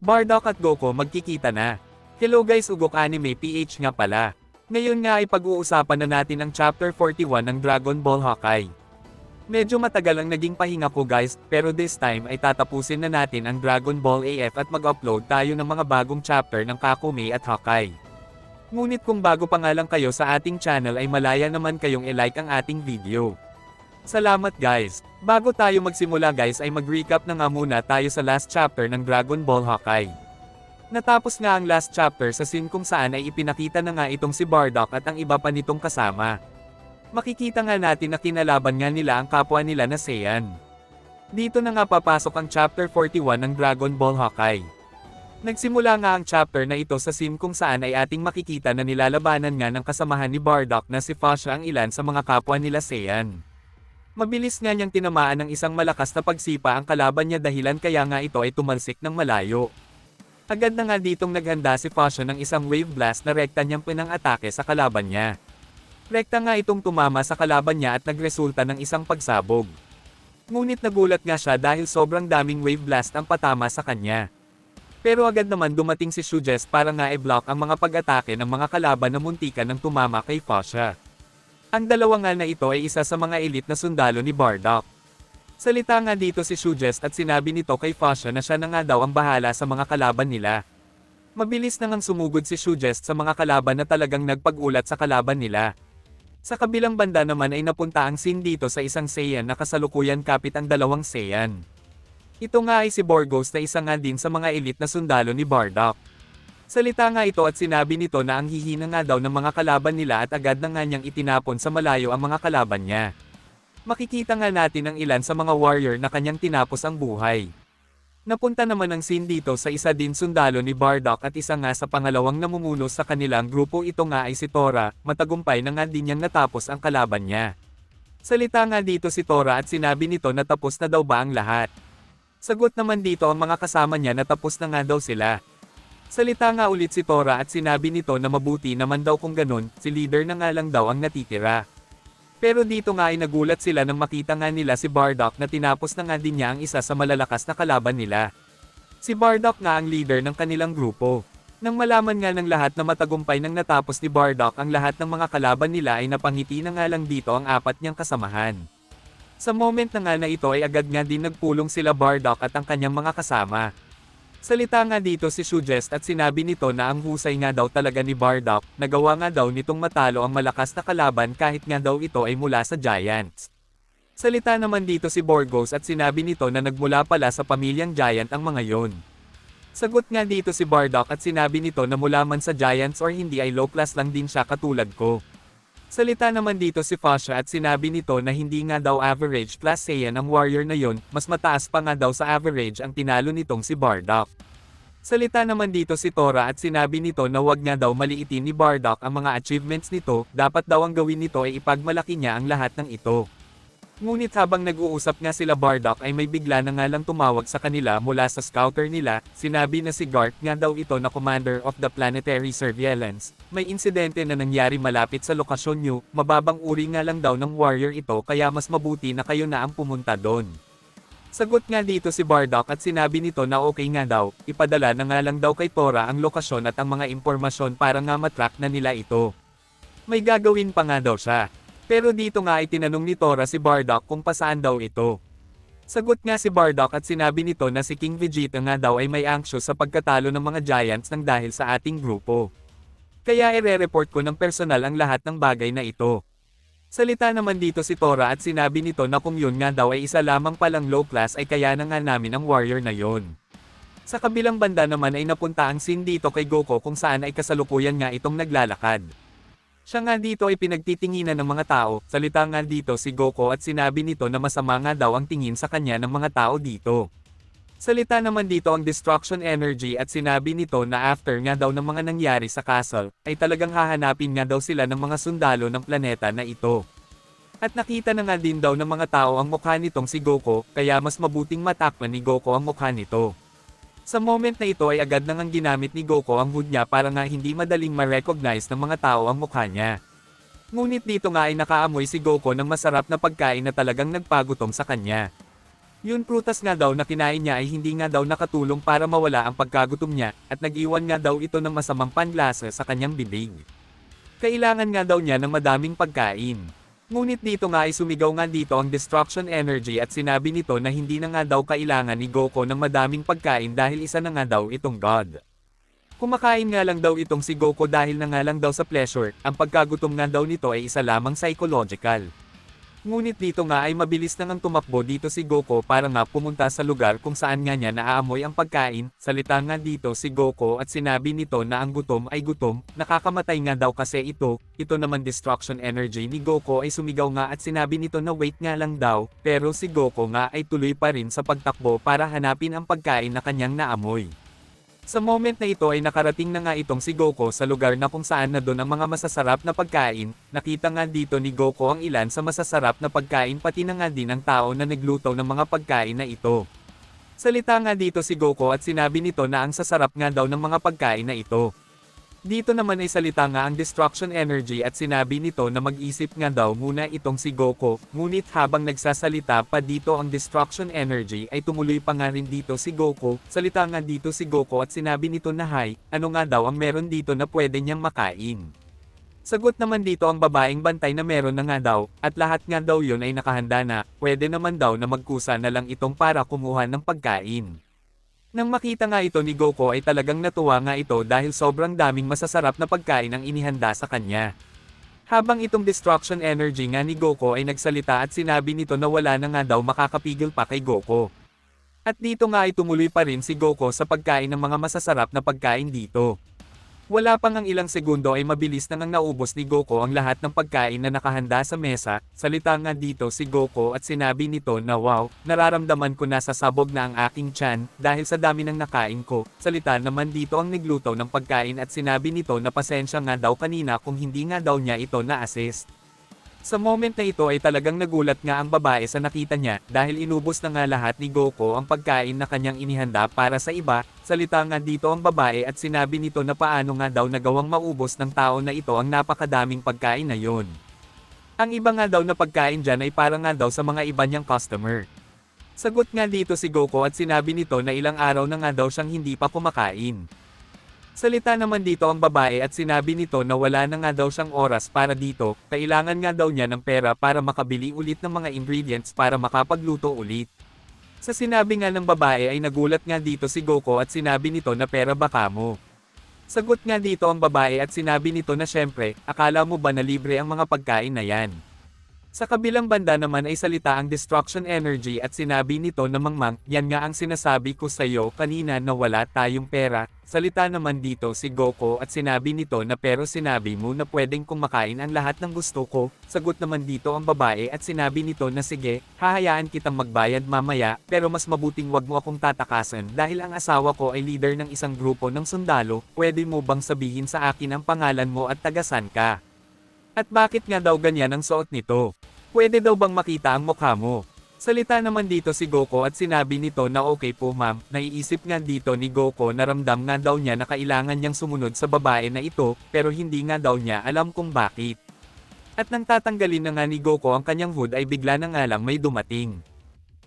Bardock at Goku magkikita na. Hello guys, Ugok Anime PH nga pala. Ngayon nga ay pag-uusapan na natin ang Chapter 41 ng Dragon Ball Hawkeye. Medyo matagal ang naging pahinga ko guys, pero this time ay tatapusin na natin ang Dragon Ball AF at mag-upload tayo ng mga bagong chapter ng Kakume at Hawkeye. Ngunit kung bago pa nga lang kayo sa ating channel ay malaya naman kayong i-like ang ating video. Salamat guys! Bago tayo magsimula guys ay mag-recap na nga muna tayo sa last chapter ng Dragon Ball Hawkeye. Natapos nga ang last chapter sa scene kung saan ay ipinakita na nga itong si Bardock at ang iba pa nitong kasama. Makikita nga natin na kinalaban nga nila ang kapwa nila na Saiyan. Dito na nga papasok ang chapter 41 ng Dragon Ball Hawkeye. Nagsimula nga ang chapter na ito sa scene kung saan ay ating makikita na nilalabanan nga ng kasamahan ni Bardock na si Fasha ang ilan sa mga kapwa nila Saiyan. Mabilis nga niyang tinamaan ng isang malakas na pagsipa ang kalaban niya dahilan kaya nga ito ay tumalsik ng malayo. Agad na nga ditong naghanda si Fashion ng isang wave blast na rekta niyang pinang-atake sa kalaban niya. Rekta nga itong tumama sa kalaban niya at nagresulta ng isang pagsabog. Ngunit nagulat nga siya dahil sobrang daming wave blast ang patama sa kanya. Pero agad naman dumating si Shujes para nga i-block ang mga pag-atake ng mga kalaban na muntikan ng tumama kay Fasha. Ang dalawa nga na ito ay isa sa mga elite na sundalo ni Bardock. Salita nga dito si Shujes at sinabi nito kay Fasha na siya na nga daw ang bahala sa mga kalaban nila. Mabilis na ngang sumugod si Shujes sa mga kalaban na talagang nagpag-ulat sa kalaban nila. Sa kabilang banda naman ay napunta ang scene dito sa isang Saiyan na kasalukuyan kapit ang dalawang Saiyan. Ito nga ay si Borgos na isa nga din sa mga elite na sundalo ni Bardock. Salita nga ito at sinabi nito na ang hihina nga daw ng mga kalaban nila at agad na nga niyang itinapon sa malayo ang mga kalaban niya. Makikita nga natin ang ilan sa mga warrior na kanyang tinapos ang buhay. Napunta naman ang scene dito sa isa din sundalo ni Bardock at isa nga sa pangalawang namumuno sa kanilang grupo, ito nga ay si Tora, matagumpay na nga din niyang natapos ang kalaban niya. Salita nga dito si Tora at sinabi nito na tapos na daw ba ang lahat. Sagot naman dito ang mga kasama niya na tapos na nga daw sila. Salita nga ulit si Tora at sinabi nito na mabuti naman daw kung ganun, si leader na nga lang daw ang natitira. Pero dito nga ay nagulat sila nang makita nga nila si Bardock na tinapos na nga din niya ang isa sa malalakas na kalaban nila. Si Bardock nga ang leader ng kanilang grupo. Nang malaman nga ng lahat na matagumpay nang natapos ni Bardock ang lahat ng mga kalaban nila ay napangiti na nga lang dito ang apat niyang kasamahan. Sa moment na nga na ito ay agad nga din nagpulong sila Bardock at ang kanyang mga kasama. Salita nga dito si Shujes at sinabi nito na ang husay nga daw talaga ni Bardock, nagawa nga daw nitong matalo ang malakas na kalaban kahit nga daw ito ay mula sa Giants. Salita naman dito si Borgos at sinabi nito na nagmula pala sa pamilyang Giant ang mga yon. Sagot nga dito si Bardock at sinabi nito na mula man sa Giants or hindi ay low class lang din siya katulad ko. Salita naman dito si Fasha at sinabi nito na hindi nga daw average plus Saiyan ang warrior na yon, mas mataas pa nga daw sa average ang tinalo nitong si Bardock. Salita naman dito si Tora at sinabi nito na wag nga daw maliitin ni Bardock ang mga achievements nito, dapat daw ang gawin nito ay ipagmalaki niya ang lahat ng ito. Ngunit habang nag-uusap nga sila Bardock ay may bigla na nga lang tumawag sa kanila mula sa scouter nila, sinabi na si Garth nga daw ito na Commander of the Planetary Surveillance. May insidente na nangyari malapit sa lokasyon niyo, mababang uri nga lang daw ng warrior ito kaya mas mabuti na kayo na ang pumunta doon. Sagot nga dito si Bardock at sinabi nito na okay nga daw, ipadala na nga lang daw kay Tora ang lokasyon at ang mga impormasyon para nga matrack na nila ito. May gagawin pa nga daw siya. Pero dito nga ay tinanong ni Tora si Bardock kung pasaan daw ito. Sagot nga si Bardock at sinabi nito na si King Vegeta nga daw ay may anxious sa pagkatalo ng mga Giants nang dahil sa ating grupo. Kaya ire-report ko ng personal ang lahat ng bagay na ito. Salita naman dito si Tora at sinabi nito na kung yun nga daw ay isa lamang palang low class ay kaya na nga namin ang warrior na yon. Sa kabilang banda naman ay napunta ang scene dito kay Goku kung saan ay kasalukuyan nga itong naglalakad. Siya nga dito ay pinagtitinginan ng mga tao, salita nga dito si Goku at sinabi nito na masama nga daw ang tingin sa kanya ng mga tao dito. Salita naman dito ang destruction energy at sinabi nito na after nga daw ng mga nangyari sa castle, ay talagang hahanapin nga daw sila ng mga sundalo ng planeta na ito. At nakita na nga din daw ng mga tao ang mukha nitong si Goku, kaya mas mabuting matakpan ni Goku ang mukha nito. Sa moment na ito ay agad na ngang ginamit ni Goku ang hood niya para nga hindi madaling ma-recognize ng mga tao ang mukha niya. Ngunit dito nga ay nakaamoy si Goku ng masarap na pagkain na talagang nagpagutom sa kanya. Yun prutas nga daw na kinain niya ay hindi nga daw nakatulong para mawala ang pagkagutom niya, at nag-iwan nga daw ito ng masamang panlasa sa kanyang bibig. Kailangan nga daw niya ng madaming pagkain. Ngunit dito nga ay sumigaw nga dito ang Destruction Energy at sinabi nito na hindi na nga daw kailangan ni Goku ng madaming pagkain dahil isa na nga daw itong God. Kumakain nga lang daw itong si Goku dahil na nga lang daw sa pleasure, ang pagkagutom nga daw nito ay isa lamang psychological. Ngunit dito nga ay mabilis na ngang tumakbo dito si Goku para nga pumunta sa lugar kung saan nga niya naaamoy ang pagkain, salita nga dito si Goku at sinabi nito na ang gutom ay gutom, nakakamatay nga daw kasi ito naman Destruction Energy ni Goku ay sumigaw nga at sinabi nito na wait nga lang daw, pero si Goku nga ay tuloy pa rin sa pagtakbo para hanapin ang pagkain na kanyang naamoy. Sa moment na ito ay nakarating na nga itong si Goku sa lugar na kung saan na doon ang mga masasarap na pagkain, nakita nga dito ni Goku ang ilan sa masasarap na pagkain pati na nga din ang tao na nagluto ng mga pagkain na ito. Salita nga dito si Goku at sinabi nito na ang sasarap nga daw ng mga pagkain na ito. Dito naman ay salita nga ang Destruction Energy at sinabi nito na mag-isip nga daw muna itong si Goku, ngunit habang nagsasalita pa dito ang Destruction Energy ay tumuloy pa nga rin dito si Goku, salita nga dito si Goku at sinabi nito na hi, ano nga daw ang meron dito na pwede niyang makain. Sagot naman dito ang babaeng bantay na meron na nga daw, at lahat nga daw yun ay nakahanda na, pwede naman daw na magkusa na lang itong para kumuha ng pagkain. Nang makita nga ito ni Goku ay talagang natuwa nga ito dahil sobrang daming masasarap na pagkain ang inihanda sa kanya. Habang itong Destruction Energy nga ni Goku ay nagsalita at sinabi nito na wala na nga daw makakapigil pa kay Goku. At dito nga ay tumuloy pa rin si Goku sa pagkain ng mga masasarap na pagkain dito. Wala pang ang ilang segundo ay mabilis na ngang naubos ni Goku ang lahat ng pagkain na nakahanda sa mesa, salita nga dito si Goku at sinabi nito na wow, nararamdaman ko na sasabog na ang aking tiyan, dahil sa dami ng nakain ko, salita naman dito ang nagluto ng pagkain at sinabi nito na pasensya nga daw kanina kung hindi nga daw niya ito na-assist. Sa moment na ito ay talagang nagulat nga ang babae sa nakita niya dahil inubos na nga lahat ni Goku ang pagkain na kanyang inihanda para sa iba, salita nga dito ang babae at sinabi nito na paano nga daw nagawang maubos ng tao na ito ang napakadaming pagkain na yon. Ang iba nga daw na pagkain dyan ay para nga daw sa mga iba niyang customer. Sagot nga dito si Goku at sinabi nito na ilang araw na nga daw siyang hindi pa kumakain. Salita naman dito ang babae at sinabi nito na wala na nga daw siyang oras para dito, kailangan nga daw niya ng pera para makabili ulit ng mga ingredients para makapagluto ulit. Sa sinabi nga ng babae ay nagulat nga dito si Goku at sinabi nito na pera ba kamo? Sagot nga dito ang babae at sinabi nito na syempre, akala mo ba na libre ang mga pagkain na yan? Sa kabilang banda naman ay salita ang Destruction Energy at sinabi nito na mangmang, yan nga ang sinasabi ko sa iyo kanina na wala tayong pera. Salita naman dito si Goku at sinabi nito na pero sinabi mo na pwedeng kong makain ang lahat ng gusto ko. Sagot naman dito ang babae at sinabi nito na sige, hahayaan kitang magbayad mamaya, pero mas mabuting wag mo akong tatakasan dahil ang asawa ko ay leader ng isang grupo ng sundalo, pwede mo bang sabihin sa akin ang pangalan mo at tagasan ka? At bakit nga daw ganyan ang suot nito? Pwede daw bang makita ang mukha mo? Salita naman dito si Goku at sinabi nito na okay po ma'am, naiisip nga dito ni Goku na ramdam nga daw niya na kailangan niyang sumunod sa babae na ito, pero hindi nga daw niya alam kung bakit. At nang tatanggalin na nga ni Goku ang kanyang hood ay bigla na nga lang may dumating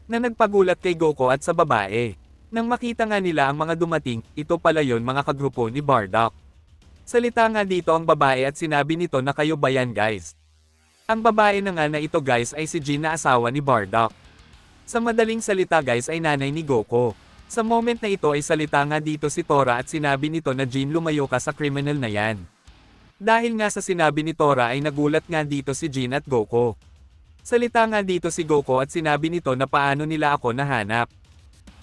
na nagpagulat kay Goku at sa babae. Nang makita nga nila ang mga dumating, ito pala yon mga kagrupo ni Bardock. Salita nga dito ang babae at sinabi nito na kayo ba yan guys? Ang babae na nga na ito guys ay si Jin na asawa ni Bardock. Sa madaling salita guys ay nanay ni Goku. Sa moment na ito ay salita nga dito si Tora at sinabi nito na Jin lumayo ka sa criminal na yan. Dahil nga sa sinabi ni Tora ay nagulat nga dito si Jin at Goku. Salita nga dito si Goku at sinabi nito na paano nila ako nahanap.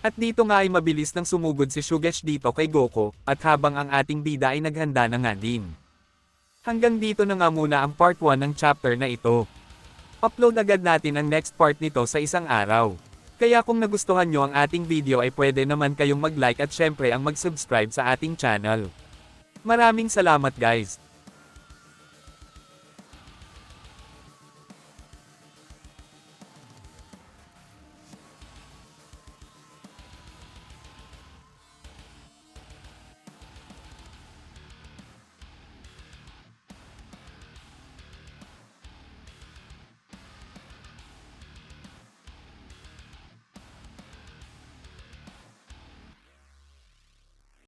At dito nga ay mabilis nang sumugod si Shugesh dito kay Goku, at habang ang ating bida ay naghanda na nga din. Hanggang dito na nga muna ang part 1 ng chapter na ito. Upload agad natin ang next part nito sa isang araw. Kaya kung nagustuhan nyo ang ating video ay pwede naman kayong mag-like at syempre ang mag-subscribe sa ating channel. Maraming salamat guys!